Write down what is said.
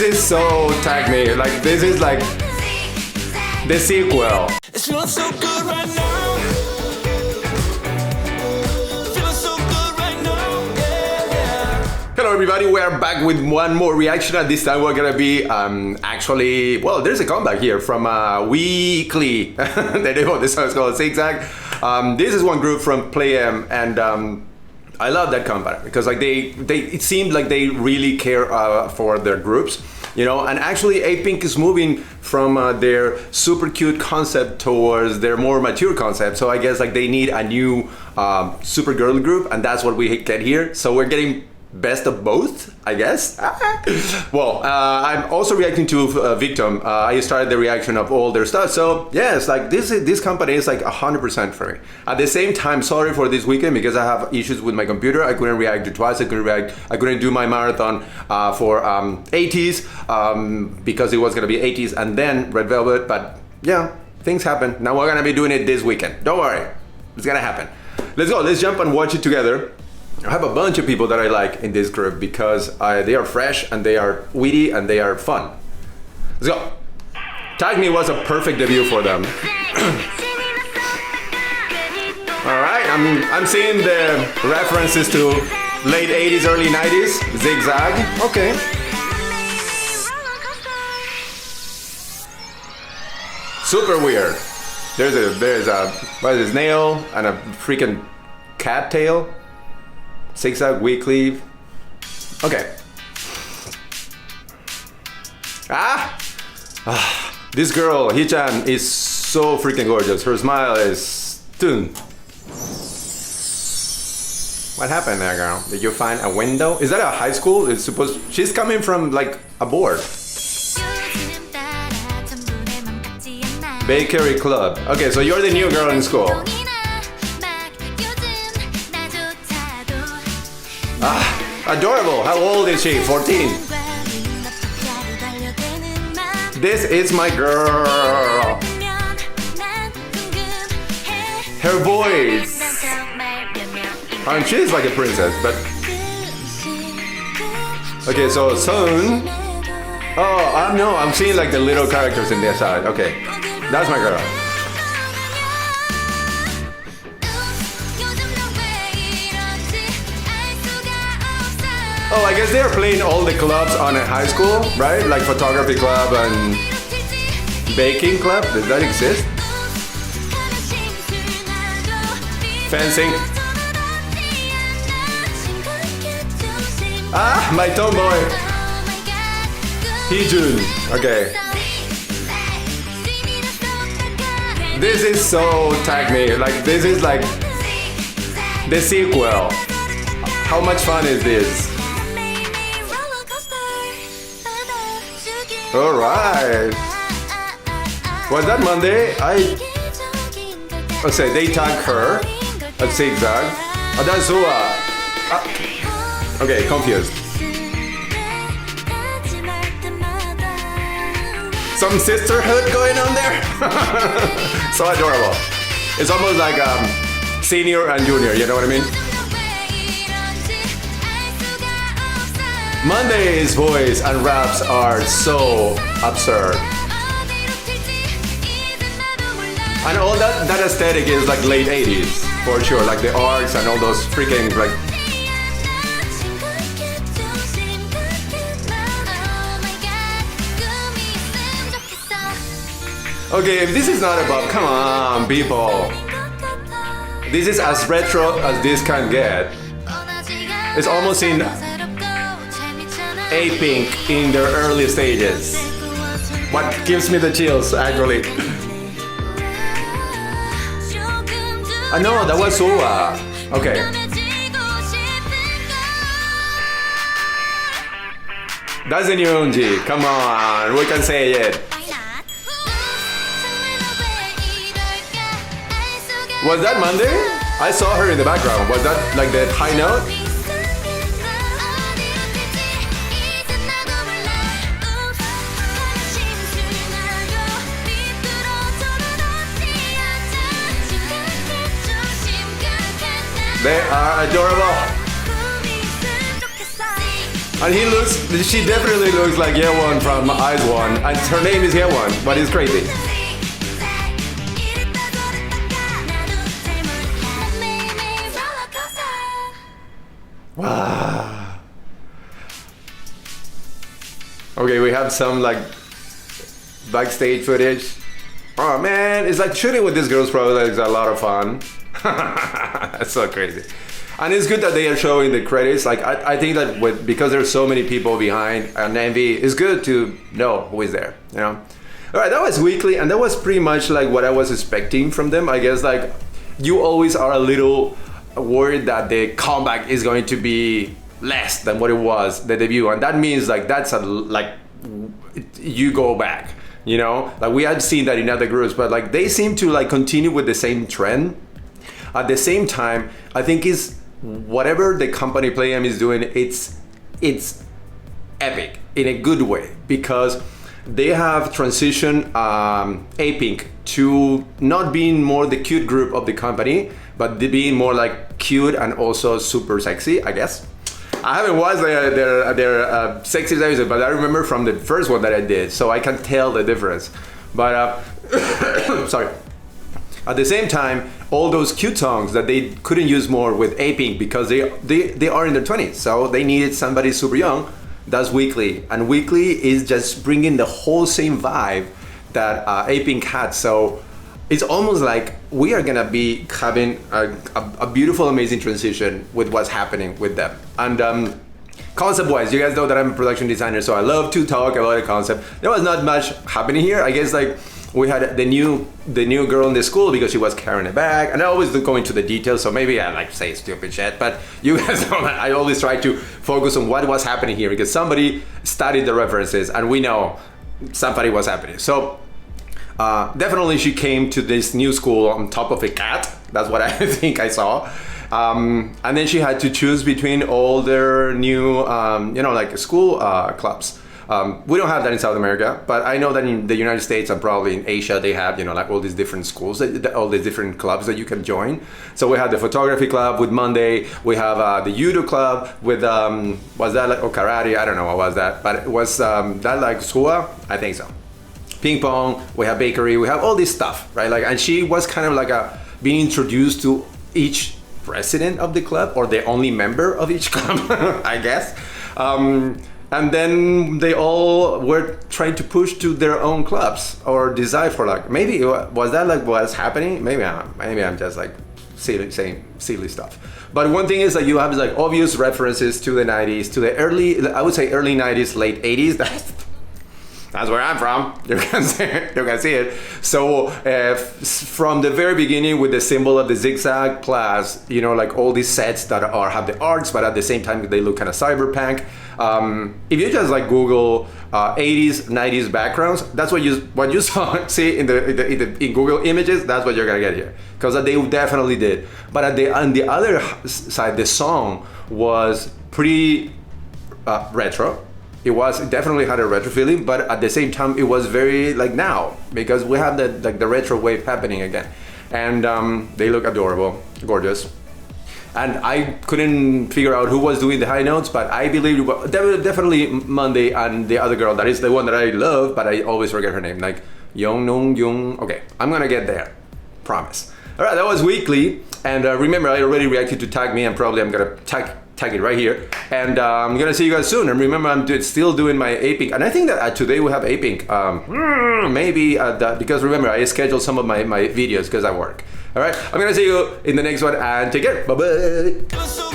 is so tag me. Like this is like the sequel. It's feeling so good right now. Feeling so good right now. Yeah. Hello everybody, we are back with one more reaction, and this time we're gonna be actually, well, there's a comeback here from Weeekly. The name of the song is called ZIGZAG. This is one group from Play M, and I love that comeback because like it seemed like they really care for their groups, you know. And actually A-Pink is moving from their super cute concept towards their more mature concept. So I guess like they need a new super girl group, and that's what we get here. So we're getting best of both, I guess. Well, I'm also reacting to Victim. I started the reaction of all their stuff. So yes, like this company is like 100% for me. At the same time, sorry for this weekend because I have issues with my computer. I couldn't react to Twice. I couldn't do my marathon for 80s because it was gonna be 80s and then Red Velvet. But yeah, things happen. Now we're gonna be doing it this weekend. Don't worry, it's gonna happen. Let's go. Let's jump and watch it together. I have a bunch of people that I like in this group because they are fresh and they are witty and they are fun. Let's go. Tag Me was a perfect debut for them. All right, I'm seeing the references to late 80s, early 90s, ZIGZAG. Okay. Super weird. There's a what is this, nail and a freaking cat tail. ZIGZAG, Weeekly. Okay. This girl, Hee-chan, is so freaking gorgeous. Her smile is dun. What happened there, girl? Did you find a window? Is that a high school? It's supposed. She's coming from like a board. Bakery Club. Okay, so you're the new girl in school. Adorable. How old is she? 14. This is my girl. Her voice. And she's like a princess, but okay. So Sun. Oh, no. I'm seeing like the little characters in their side. Okay, that's my girl. Oh, I guess they are playing all the clubs on a high school, right? Like photography club and baking club. Does that exist? Fencing. Ah, my tomboy. Heejun. Okay. This is so tag me. Like this is like the sequel. How much fun is this? All right. Was that Monday? Let's say they tag her at ZIGZAG. Oh, that's Zua. Okay, confused. Some sisterhood going on there. So adorable. It's almost like senior and junior. You know what I mean? Monday's voice and raps are so absurd. And all that aesthetic is like late 80s, for sure. Like the arcs and all those freaking like... Okay, if this is not about, come on, people. This is as retro as this can get. It's almost in A-Pink in their early stages. What gives me the chills, actually. I know, that was Soa. Okay. That's the new Eunji. Come on, we can say it. Was that Monday? I saw her in the background. Was that like the high note? They are adorable. And she definitely looks like Yewon from Eyes One, and her name is Yewon, but it's crazy. Wow. Okay, we have some like backstage footage. Oh man, it's like shooting with these girls probably is a lot of fun. That's so crazy. And it's good that they are showing the credits. Like I think that because there's so many people behind and Envy, it's good to know who is there, you know? All right, that was Weekly, and that was pretty much like what I was expecting from them. I guess like you always are a little worried that the comeback is going to be less than what it was, the debut. And that means like you go back, you know? Like we had seen that in other groups, but like they seem to like continue with the same trend. At the same time, I think is whatever the company Playam is doing, it's epic in a good way, because they have transitioned A-Pink to not being more the cute group of the company, but being more like cute and also super sexy, I guess. I haven't watched their sexy episode, but I remember from the first one that I did, so I can tell the difference. But sorry. At the same time, all those cute songs that they couldn't use more with A-Pink because they are in their 20s, so they needed somebody super young. That's Weekly, and Weekly is just bringing the whole same vibe that A-Pink had. So it's almost like we are gonna be having a beautiful, amazing transition with what's happening with them. And concept-wise, you guys know that I'm a production designer, so I love to talk about the concept. There was not much happening here. I guess like we had the new girl in the school because she was carrying a bag, and I always go into the details, so maybe I like say stupid shit, but you guys know that I always try to focus on what was happening here because somebody studied the references and we know somebody was happening. So definitely she came to this new school on top of a cat. That's what I think I saw. And then she had to choose between all their new, like school clubs. We don't have that in South America, but I know that in the United States and probably in Asia, they have, like all these different schools, all these different clubs that you can join. So we have the photography club with Monday. We have the judo club with, was that like, karate? I don't know what was that, but it was that like Sua? I think so. Ping pong, we have bakery, we have all this stuff, right? Like, and she was kind of like being introduced to each president of the club or the only member of each club, I guess. And then they all were trying to push to their own clubs or desire for like, maybe, was that like what's happening? Maybe I'm just like saying silly stuff. But one thing is that you have like obvious references to the 90s, to the early 90s, late 80s. That's where I'm from. You can see it. So from the very beginning with the symbol of the ZIGZAG plus, like all these sets that have the arts, but at the same time they look kind of cyberpunk. If you just like Google 80s, 90s backgrounds, that's what you see in Google images. That's what you're gonna get here, because they definitely did. But on the other side, the song was pretty retro. It definitely had a retro feeling, but at the same time, it was very like now, because we have the retro wave happening again, and they look adorable, gorgeous. And I couldn't figure out who was doing the high notes, but I believe it was definitely Monday and the other girl that is the one that I love, but I always forget her name, like Young. Okay, I'm gonna get there, promise. All right, that was Weekly, and remember, I already reacted to Tag Me, and probably I'm gonna tag it right here, and I'm gonna see you guys soon. And remember, I'm still doing my A-Pink, and I think that today we have A-Pink, maybe because remember, I scheduled some of my videos because I work. All right, I'm gonna see you in the next one, and take care. Bye bye.